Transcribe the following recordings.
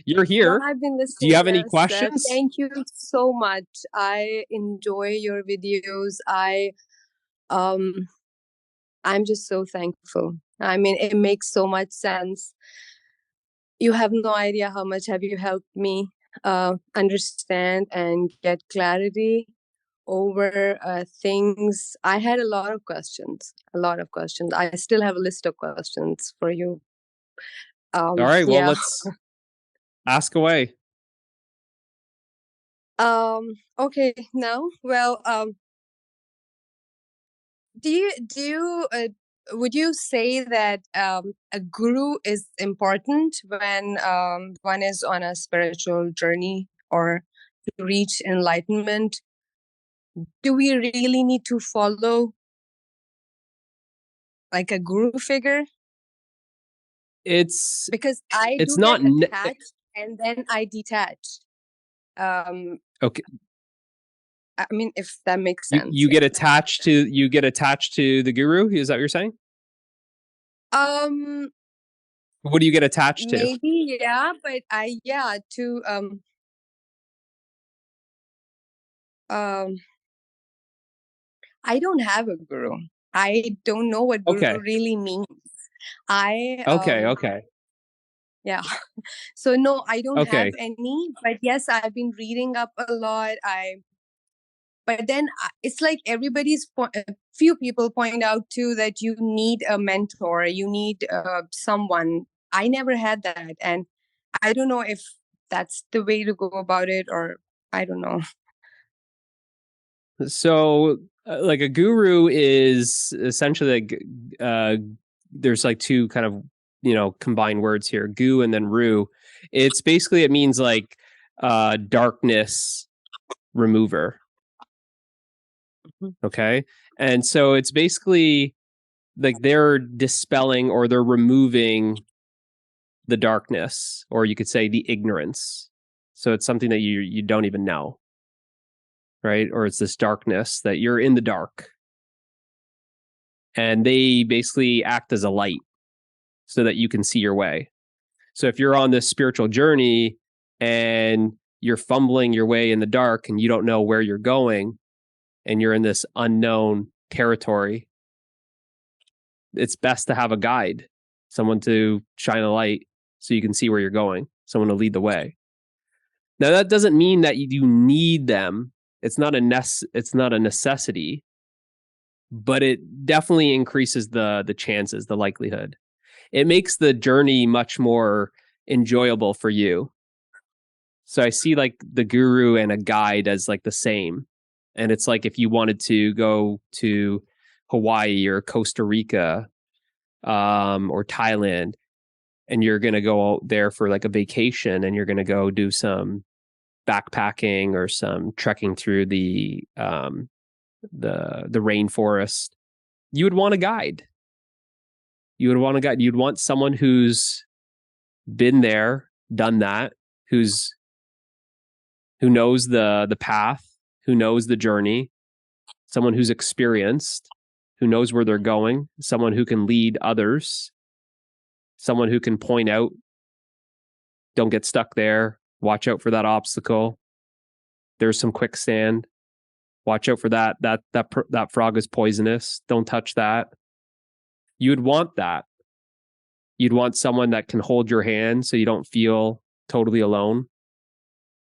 You're Yeah, here. I've been Do you listening. have any Yes. questions? Thank you so much. I enjoy your videos. Um I'm just so thankful. I mean, it makes so much sense. You have no idea how much have you helped me understand and get clarity over things. I had a lot of questions, a lot of questions. I still have a list of questions for you. All right. Well, Yeah. let's ask away. Okay. Now, well, would you say that a guru is important when one is on a spiritual journey or to reach enlightenment? Do we really need to follow like a guru figure? It's Because I it's do get not attached and then I detach. Um, okay. I mean, if that makes You sense, you yeah. get attached to the guru. Is that what you're saying? Um, What do you get attached to? maybe, yeah, but um, I don't have a guru. I don't know what guru Okay. really means. I Okay. Okay. yeah. So no, I don't have Okay. any, but yes, I've been reading up a lot. But then it's like a few people point out too that you need a mentor, you need someone. I never had that, and I don't know if that's the way to go about it, or I don't know. So, like a guru is essentially like there's like two kind of combined words here, gu and then ru. It's basically it means like darkness remover. Okay, and so it's basically like they're dispelling or they're removing the darkness, or you could say the ignorance. So it's something that you don't even know, right? Or it's this darkness that you're in the dark, and they basically act as a light so that you can see your way. So if you're on this spiritual journey and you're fumbling your way in the dark and you don't know where you're going and you're in this unknown territory, it's best to have a guide, someone to shine a light so you can see where you're going, someone to lead the way. Now that doesn't mean that you need them. It's not a necessity, but it definitely increases the chances, the likelihood. It makes the journey much more enjoyable for you. So I see like the guru and a guide as like the same. And it's like if you wanted to go to Hawaii or Costa Rica or Thailand, and you're going to go out there for like a vacation and you're going to go do some backpacking or some trekking through the rainforest, you would want a guide. You'd want someone who's been there, done that, who knows the path, who knows the journey, someone who's experienced, who knows where they're going, someone who can lead others, someone who can point out, don't get stuck there, watch out for that obstacle. There's some quicksand. Watch out for that. That frog is poisonous. Don't touch that. You'd want that. You'd want someone that can hold your hand so you don't feel totally alone,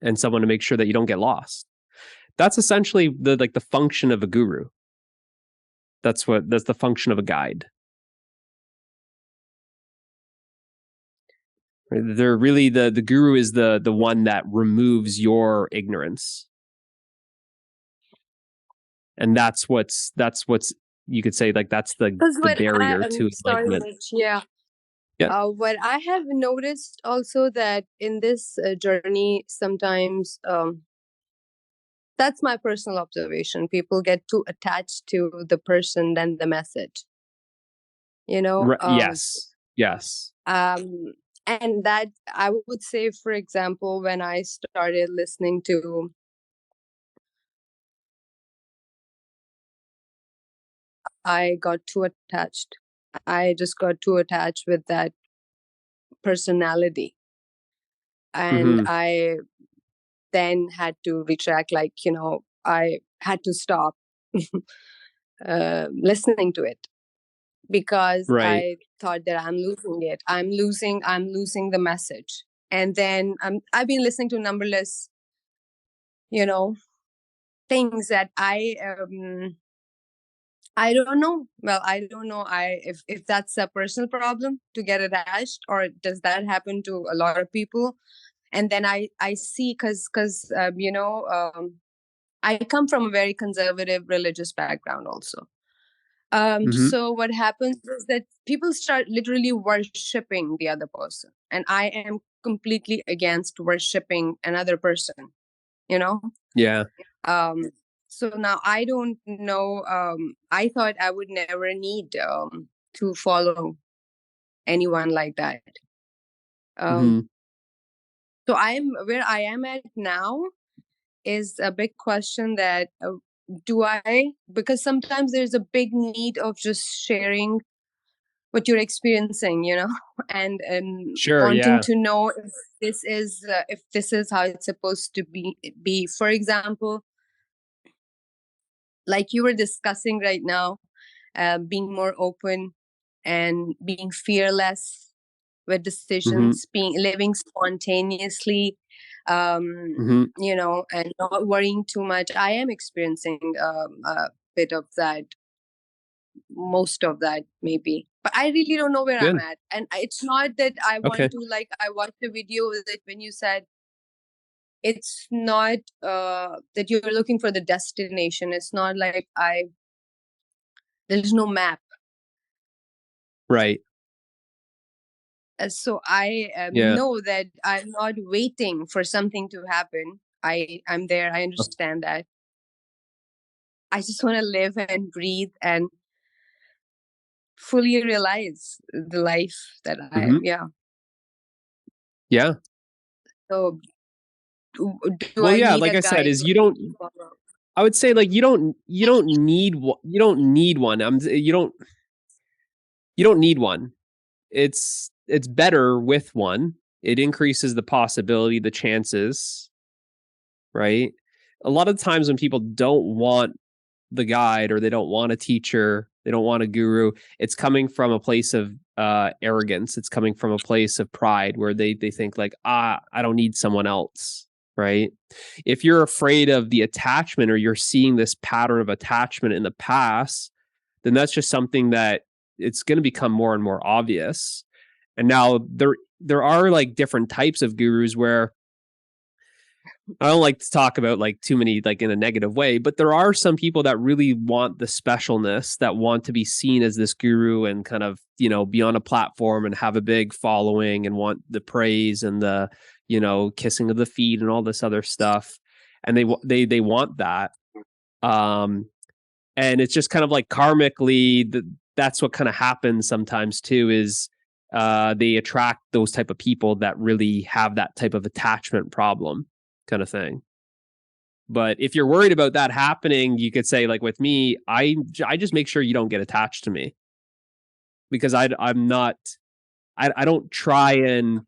and someone to make sure that you don't get lost. That's essentially the function of a guru. That's the function of a guide. They're really the guru is the one that removes your ignorance. And that's what's you could say like that's the barrier to Sorry, enlightenment. Mitch, yeah. Yeah. What I have noticed also that in this journey, sometimes that's my personal observation. People get too attached to the person than the message. You know, Yes. Yes. and that I would say, for example, when I started listening to, I got too attached. I just got too attached with that personality. And I then had to retract, like, I had to stop listening to it, because Right. I thought that I'm losing it. I'm losing the message. And then I've been listening to numberless, things that I don't know. Well, I don't know. If that's a personal problem to get attached, or does that happen to a lot of people? And then I see, because I come from a very conservative religious background also. So what happens is that people start literally worshiping the other person, and I am completely against worshiping another person. Yeah. So now I don't know. I thought I would never need to follow anyone like that. So where I am at now is a big question, that because sometimes there's a big need of just sharing what you're experiencing, and Sure. wanting Yeah. to know if this is how it's supposed to be. For example, like you were discussing right now, being more open and being fearless with decisions, living spontaneously, and not worrying too much. I am experiencing a bit of that, most of that maybe, but I really don't know where I'm Good. at. And it's not that I Okay. want to, like, I watched the video that when you said it's not that you're looking for the destination. It's not like there's no map. Right. So I Yeah. know that I'm not waiting for something to happen. I'm there. I understand that. I just want to live and breathe and fully realize the life that yeah. Yeah. So do Well, I yeah, need like a I said, guide is to you don't, follow? I would say, like, you don't need you don't need one. You don't need one. It's better with one. It increases the possibility, the chances, right? A lot of times when people don't want the guide, or they don't want a teacher, they don't want a guru, it's coming from a place of arrogance. It's coming from a place of pride, where they think like, I don't need someone else, right? If you're afraid of the attachment, or you're seeing this pattern of attachment in the past, then that's just something that it's going to become more and more obvious. And now there are like different types of gurus, where I don't like to talk about like too many, like in a negative way, but there are some people that really want the specialness, that want to be seen as this guru, and kind of, be on a platform and have a big following, and want the praise and the, kissing of the feet and all this other stuff. And they want that. And it's just kind of like karmically, that's what kind of happens sometimes too, is they attract those type of people that really have that type of attachment problem, kind of thing. But if you're worried about that happening, you could say, like with me, I just make sure you don't get attached to me, because I'm not, I don't try and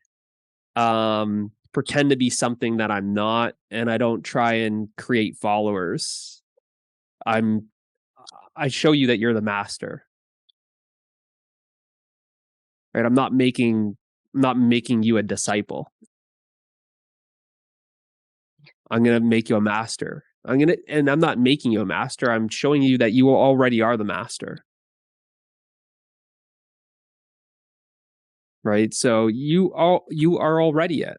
pretend to be something that I'm not, and I don't try and create followers. I show you that you're the master, right? I'm not making you a disciple. I'm going to make you a master. And I'm not making you a master. I'm showing you that you already are the master. Right? So you are already it.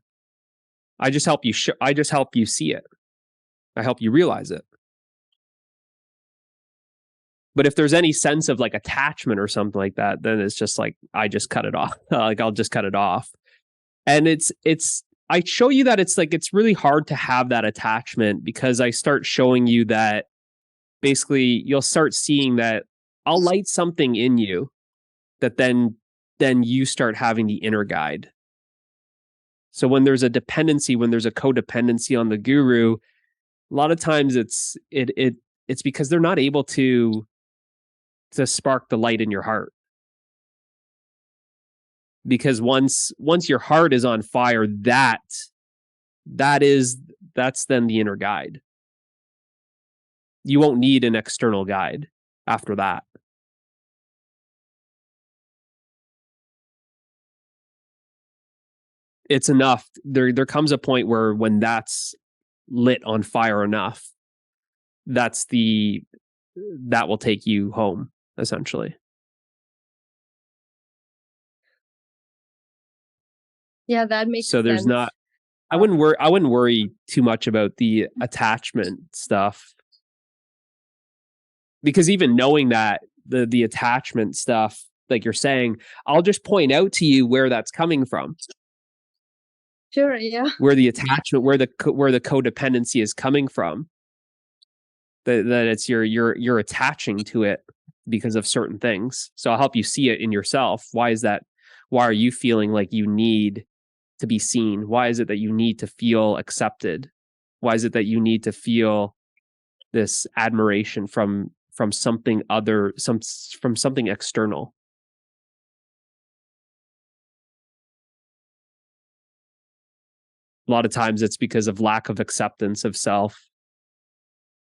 I just help you see it. I help you realize it. But if there's any sense of like attachment or something like that, then it's just like, I just cut it off. Like, I'll just cut it off. And I show you that it's really hard to have that attachment, because I start showing you that basically you'll start seeing that I'll light something in you, that then you start having the inner guide. So when there's a dependency, when there's a codependency on the guru, a lot of times it's because they're not able to spark the light in your heart. Because once your heart is on fire, that that's then the inner guide. You won't need an external guide after that. It's enough. There comes a point where when that's lit on fire enough, that will take you home, essentially. Yeah, that makes sense. So there's not, I wouldn't worry too much about the attachment stuff, because even knowing that the attachment stuff, like you're saying, I'll just point out to you where that's coming from. Sure, yeah. Where the attachment, where the codependency is coming from. That it's you're attaching to it because of certain things. So I'll help you see it in yourself. Why is that? Why are you feeling like you need to be seen? Why is it that you need to feel accepted? Why is it that you need to feel this admiration from something other, from something external? A lot of times it's because of lack of acceptance of self,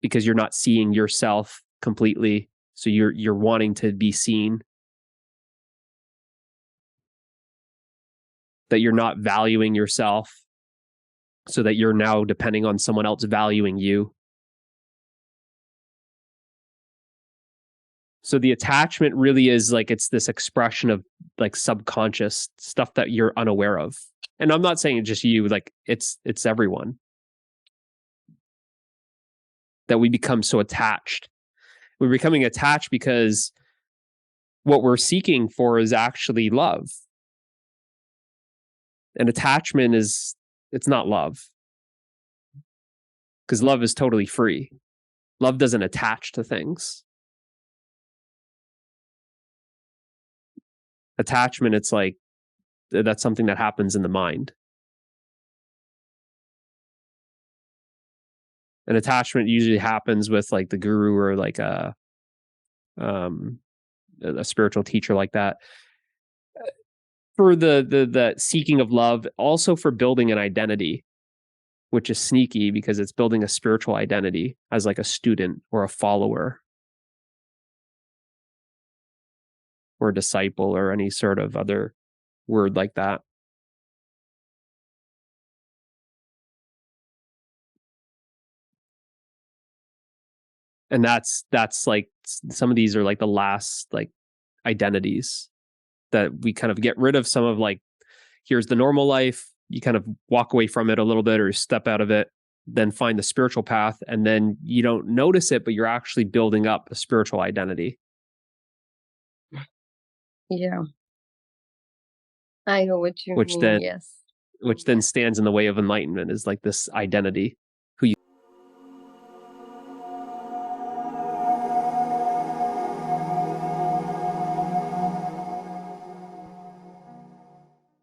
because you're not seeing yourself completely. So you're wanting to be seen. That you're not valuing yourself, so that you're now depending on someone else valuing you. So the attachment really is like, it's this expression of like subconscious stuff that you're unaware of. And I'm not saying just you, like it's everyone. That we become so attached. We're becoming attached because what we're seeking for is actually love. And attachment it's not love. Because love is totally free. Love doesn't attach to things. Attachment, it's like, that's something that happens in the mind. An attachment usually happens with like the guru or like a spiritual teacher like that. For the seeking of love, also for building an identity, which is sneaky because it's building a spiritual identity as like a student or a follower or a disciple or any sort of other word like that. And that's like, some of these are like the last like identities that we kind of get rid of. Some of like, here's the normal life, you kind of walk away from it a little bit or step out of it, then find the spiritual path, and then you don't notice it, but you're actually building up a spiritual identity. Yeah, I know what you mean. Then, yes. Which then stands in the way of enlightenment, is like this identity.